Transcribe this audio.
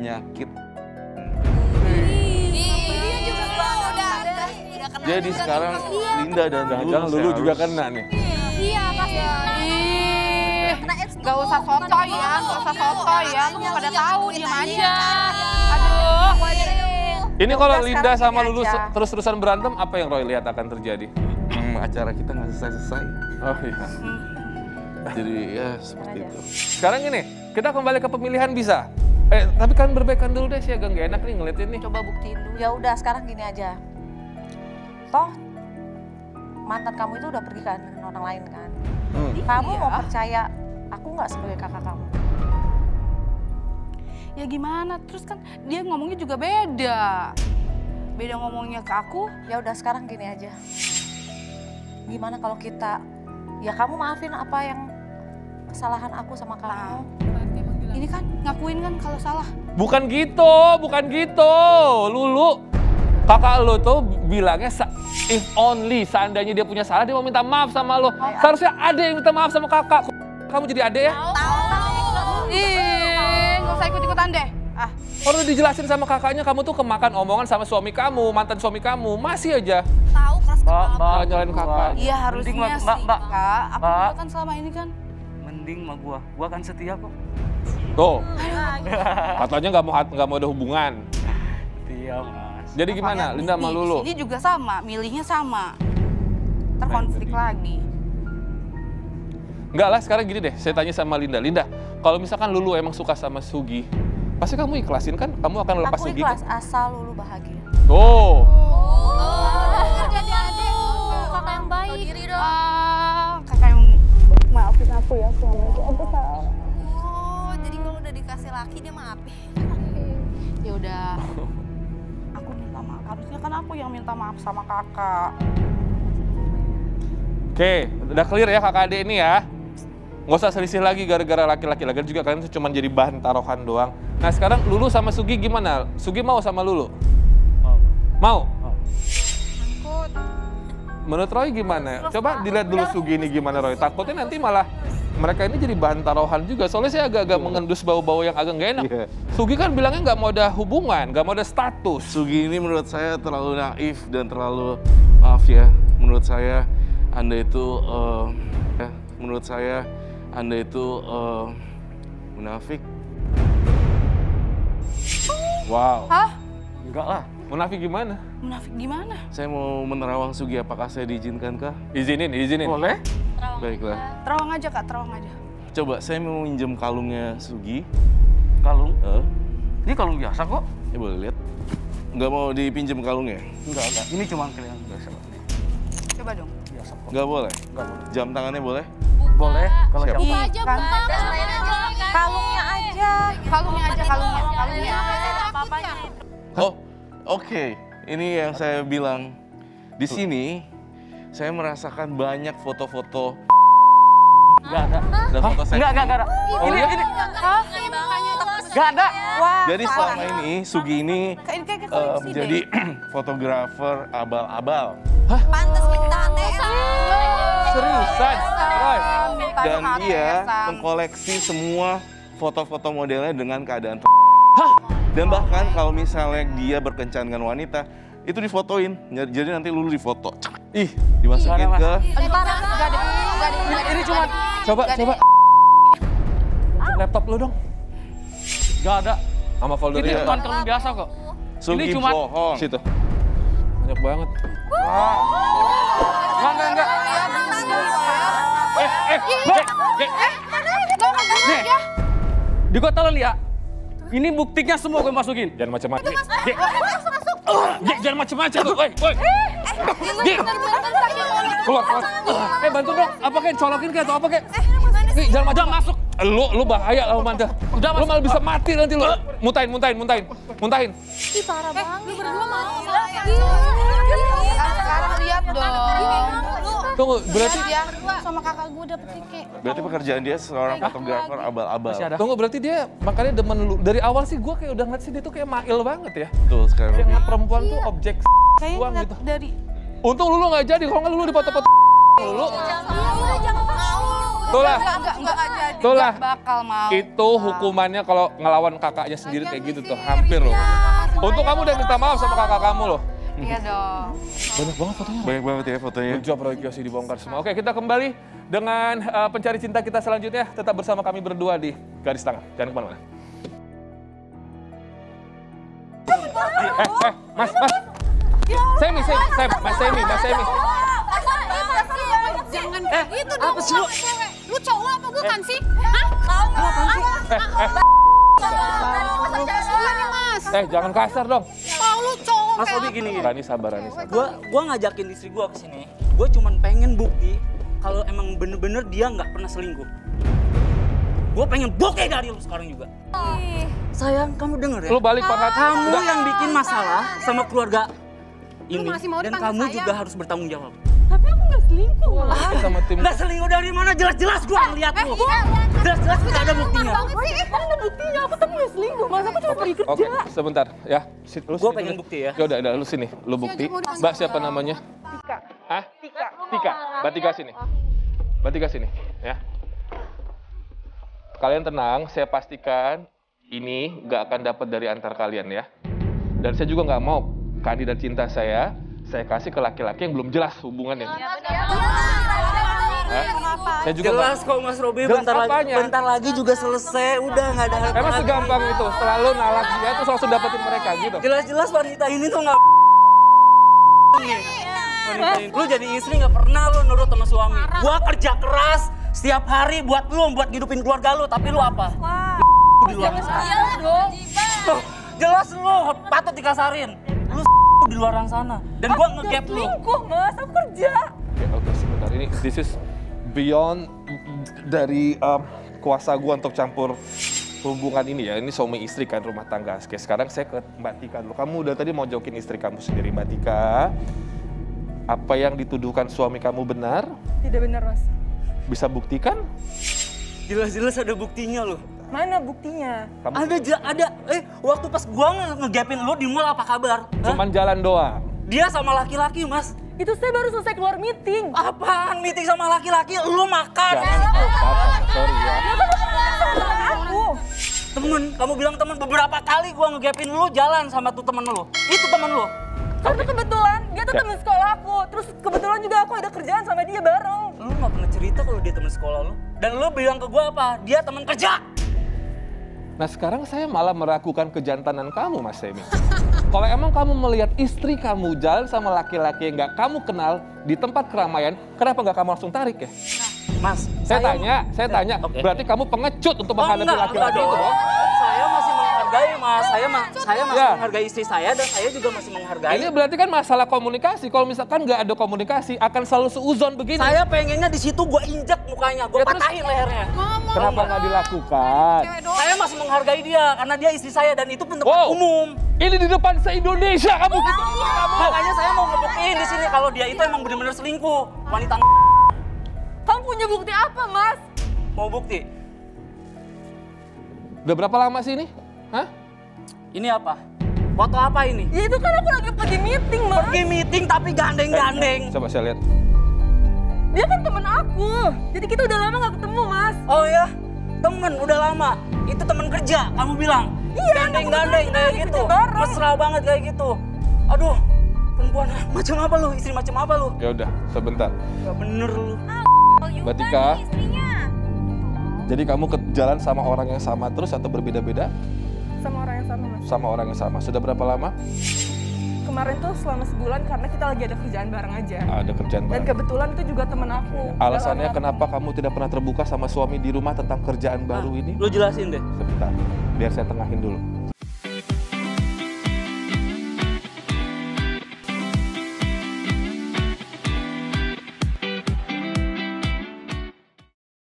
penyakit. Dia juga udah kena. Jadi sekarang Linda dan Lulu juga kena nih. Iya pasti. Gak usah sotoy ya, Lu pada tahu, diam aja. Aduh. Ini kalau Udah, Linda sekarang sama gini Lulu aja. terus-terusan berantem, apa yang Roy lihat akan terjadi? Acara kita nggak selesai. Oh iya. Jadi ya seperti itu. Sekarang gini, kita kembali ke pemilihan bisa? Tapi kan berbaikan dulu deh sih, agak gak enak nih ngeliatin nih. Coba buktiin dulu. Ya udah sekarang gini aja. Toh mantan kamu itu udah pergi kan dengan orang lain kan. Kamu Iya. mau percaya aku nggak sebagai kakak kamu? Ya gimana, terus kan dia ngomongnya juga beda. Beda ngomongnya ke aku. Ya udah sekarang gini aja. Gimana kalau kita, ya kamu maafin apa yang kesalahan aku sama kamu. Ini kan ngakuin kan kalau salah. Bukan gitu, Lulu. Kakak lo tuh bilangnya if only seandainya dia punya salah dia mau minta maaf sama lo. Seharusnya ada yang minta maaf sama kakak. Kamu jadi ade ya? Ih, gak usah ikut-ikutan deh. Ah, Kalau dijelasin sama kakaknya kamu tuh kemakan omongan sama suami kamu, mantan suami kamu. Masih aja Tahu keras kepala. nyalain kakak. iya harusnya Mending, sih, Mbak. Kak. Aku Mbak. juga kan selama ini kan. Mending sama gua kan setia kok. Tuh, katanya nggak mau ada hubungan. Setia mas. Jadi gimana, Linda sama Lulu? Ini juga sama, milihnya sama. Terkonflik lagi. Enggak lah, sekarang gini deh, saya tanya sama Linda. Linda, kalau misalkan Lulu emang suka sama Sugi, pasti kamu ikhlasin kan? Kamu akan lepas Aku Sugi ikhlas kan? asal Lulu bahagia. Tuh. Jadi adek, kakak yang baik. Diri dong. Kakak yang Maafin aku ya selama itu aku salah. Oh, jadi kalau udah dikasih laki dia maafin. ya udah. Aku minta maaf. Harusnya kan aku yang minta maaf sama kakak. Oke, udah clear ya kakak adik ini ya. Nggak usah selisih lagi gara-gara laki-laki. Lagi juga kalian tuh cuma jadi bahan taruhan doang. Nah sekarang Lulu sama Sugi gimana? Sugi mau sama Lulu? Mau? Takut. Menurut Roy gimana? Coba dilihat dulu Sugi ini gimana Roy. Takutnya nanti malah mereka ini jadi bahan taruhan juga. Soalnya saya agak-agak mengendus bau-bau yang agak nggak enak. Iya. Sugi kan bilangnya nggak mau ada hubungan, nggak mau ada status. Sugi ini menurut saya terlalu naif dan terlalu, maaf ya, menurut saya Anda itu, munafik. Wow. Hah? Enggak lah. Munafik gimana? Munafik gimana? Saya mau menerawang Sugi, apakah saya diizinkankah? Izinin. Boleh? Baiklah. Terawang aja kak, terawang aja. Coba saya mau minjem kalungnya Sugi. Kalung? Eh, Ini kalung biasa kok. ya boleh lihat. Nggak mau dipinjem kalungnya? Enggak. Ini cuma kelihatan biasa kok. Coba dong. Biasa kok. Nggak boleh? Enggak boleh. Jam tangannya boleh? Boleh kalau Siap. jam Ih, aja, kan. Bang. Kalungnya aja. Kalungnya. Apa-apanya. Oh, oke. Ini yang saya bilang. Di sini, saya merasakan banyak foto-foto Enggak ada. dan foto seksi. Enggak ada. Ini enggak ada. Wah, Jadi selama ini, Sugi ini Kayak koleksi deh. menjadi fotografer abal-abal. pantas minta ATM. Seriusan? Roy? Dan dia mengkoleksi semua foto-foto modelnya dengan keadaan Dan bahkan kalau misalnya dia berkencan dengan wanita, itu difotoin. Jadi nanti Lulu difoto. Ih, Dimasukin Mas. ke... Ini cuma coba. Tunjuk laptop lu dong. Enggak ada. Sama folder Ini dia. cuma kalung biasa kok. Sugi Ini cuma- bohong. Situ. Banyak banget. Enggak. Nih, di gua tolong ya. Ini buktinya semua gue masukin. Jangan macam-macam. Jangan macam-macam tuh. Woi. Keluar. Bantu dong. Apa kayak colokin kayak atau apa kayak? Jangan macam masuk. Lu bahaya lah Manda. Lu malah bisa mati nanti lu. Muntahin. Ih, parah banget. Lu berdua mau. sekarang lihat dong. Tunggu, berarti Dia sama kakak gue dapet tiket. Berarti pekerjaan dia seorang fotografer abal-abal. Masih ada. Tunggu, berarti dia makanya demen lu. Dari awal sih gue kayak udah ngeliat sih dia tuh kayak mail banget ya. Betul sekali. Kayak ngeliat perempuan tuh objek Kayaknya uang ngeliat gitu. dari Untung Lulu nggak jadi, kalau nggak Lulu dipoto-foto Lulu. Jangan mau. Itulah. Itulah. Nggak bakal mau. Itu hukumannya kalau ngelawan kakaknya sendiri kayak gitu tuh, hampir loh. Untuk kamu udah minta maaf sama kakak kamu loh. Iya dong. Banyak banget fotonya. Banyak banget ya fotonya. Good job Roy Kiyoshi, dibongkar semua. Oke, kita kembali dengan pencari cinta kita selanjutnya. Tetap bersama kami berdua di Garis Tangan. Jangan kemana-mana. Mas. Mas Semi. Jangan kayak gitu dong. Apa sih lu? Lu cowok apa bukan sih? Hah? Mas. Jangan kasar dong. Lu cowok Mas kayak Obi gini. Rani sabar. Gua ngajakin istri gua ke sini. Gua cuman pengen bukti kalau emang bener-bener dia nggak pernah selingkuh. Gua pengen bokeh dari lu sekarang juga. Sayang, kamu denger ya? Lu balik Pak. Kamu yang bikin masalah sama keluarga ini masih mau dan dipanggil kamu sayang? juga harus bertanggung jawab. Tapi aku nggak selingkuh. Sama tim. Nggak selingkuh dari mana? Jelas-jelas gua ngeliat lu. Jelas-jelas nggak ada buktinya. Mana ada buktinya? Aku tuh nggak selingkuh. Mas aku cuma pergi kerja. Oke, sebentar ya. Lu Gua sini pengen dulu. bukti ya. Ya udah, lu sini, lu bukti. Mbak siapa namanya? Tika. Hah? Tika. Mbak Tika sini. Mbak Tika sini, ya. Kalian tenang, saya pastikan ini nggak akan dapat dari antar kalian ya. Dan saya juga nggak mau kandidat cinta saya kasih ke laki-laki yang belum jelas hubungannya. Saya juga Jelas kok Mas Robi, Jelas bentar apanya? lagi juga selesai. Udah nggak ada harapan. emang segampang itu, setelah lu nalak dia terus langsung dapetin mereka gitu. Jelas-jelas wanita ini tuh nggak wanita ini. Lu jadi istri nggak pernah lu nurut sama suami. Gua kerja keras setiap hari buat lu, buat ngidupin keluarga lu, tapi lu apa? Di luar sana. Tuh, jelas lu patut dikasarin. Lu di luar sana. Dan gua nge-gap lu. Selingkuh mas, aku kerja. Oke, sebentar, ini this is beyond dari kuasa gua untuk campur hubungan ini ya. Ini suami istri kan, rumah tangga. Oke, sekarang saya ke Mbak Tika dulu. Kamu udah tadi mau jokin istri kamu sendiri, Mbak Tika. Apa yang dituduhkan suami kamu benar? Tidak benar mas. Bisa buktikan? Jelas-jelas ada buktinya lu. Mana buktinya? Kamu Ada. Waktu pas gua nge-gapin lu di mall apa kabar? Hah? cuman jalan doang. Dia sama laki-laki, Mas. Itu saya baru selesai keluar meeting. Apaan meeting sama laki-laki? Lu makan. Jangan sorry ya. Aku. Temen, kamu bilang temen, beberapa kali gua ngegapin lu jalan sama tuh temen lu. Itu temen lu. Karena kebetulan dia tuh Ya. teman sekolah aku. Terus kebetulan juga aku ada kerjaan sama dia bareng. Lu gak pernah cerita kalau dia temen sekolah lu. Dan lu bilang ke gua apa? Dia temen kerja. Nah sekarang saya malah meragukan kejantanan kamu, Mas Semi. Kalau emang kamu melihat istri kamu jalan sama laki-laki yang nggak kamu kenal di tempat keramaian, kenapa nggak kamu langsung tarik ya? Mas, Saya tanya, Oke. berarti kamu pengecut untuk menghadapi enggak laki-laki itu dong? Saya masih menghargai, Mas. Saya masih Ya. menghargai istri saya dan saya juga masih menghargai. Ini berarti kan masalah komunikasi. Kalau misalkan nggak ada komunikasi, akan selalu seuzon begini. Saya pengennya di situ gua injek mukanya, gua Ya, terus- patahin lehernya. Kenapa nggak dilakukan? Saya masih menghargai dia karena dia istri saya dan itu pun tempat Wow. umum. Ini di depan se-Indonesia kamu gitu. Makanya saya mau ngebuktiin di sini kalau dia itu emang benar-benar selingkuh. Wanita Kamu punya bukti apa mas? mau bukti. Udah berapa lama sih ini? Hah? Ini apa? Foto apa ini? Ya itu kan aku lagi pergi meeting mas. Pergi meeting tapi gandeng-gandeng. Coba saya lihat. Dia kan temen aku. Jadi kita udah lama gak ketemu mas. Oh ya, temen udah lama. Itu temen kerja, kamu bilang. Iya, Gandeng-gandeng kita kayak lagi gitu. kerja bareng. Mesra banget kayak gitu. Aduh, perempuan macam apa lu? Istri macam apa lu? Ya udah, sebentar. Gak bener lu. Mbak Tika, jadi kamu ke jalan sama orang yang sama terus atau berbeda-beda? Sama orang yang sama mas. Sama orang yang sama. Sudah berapa lama? Kemarin tuh selama sebulan karena kita lagi ada kerjaan bareng aja. Ada kerjaan Dan bareng. kebetulan itu juga temen aku. Alasannya Dan kenapa kamu tidak pernah terbuka sama suami di rumah tentang kerjaan baru ini? Lu jelasin deh. Sebentar, biar saya tengahin dulu.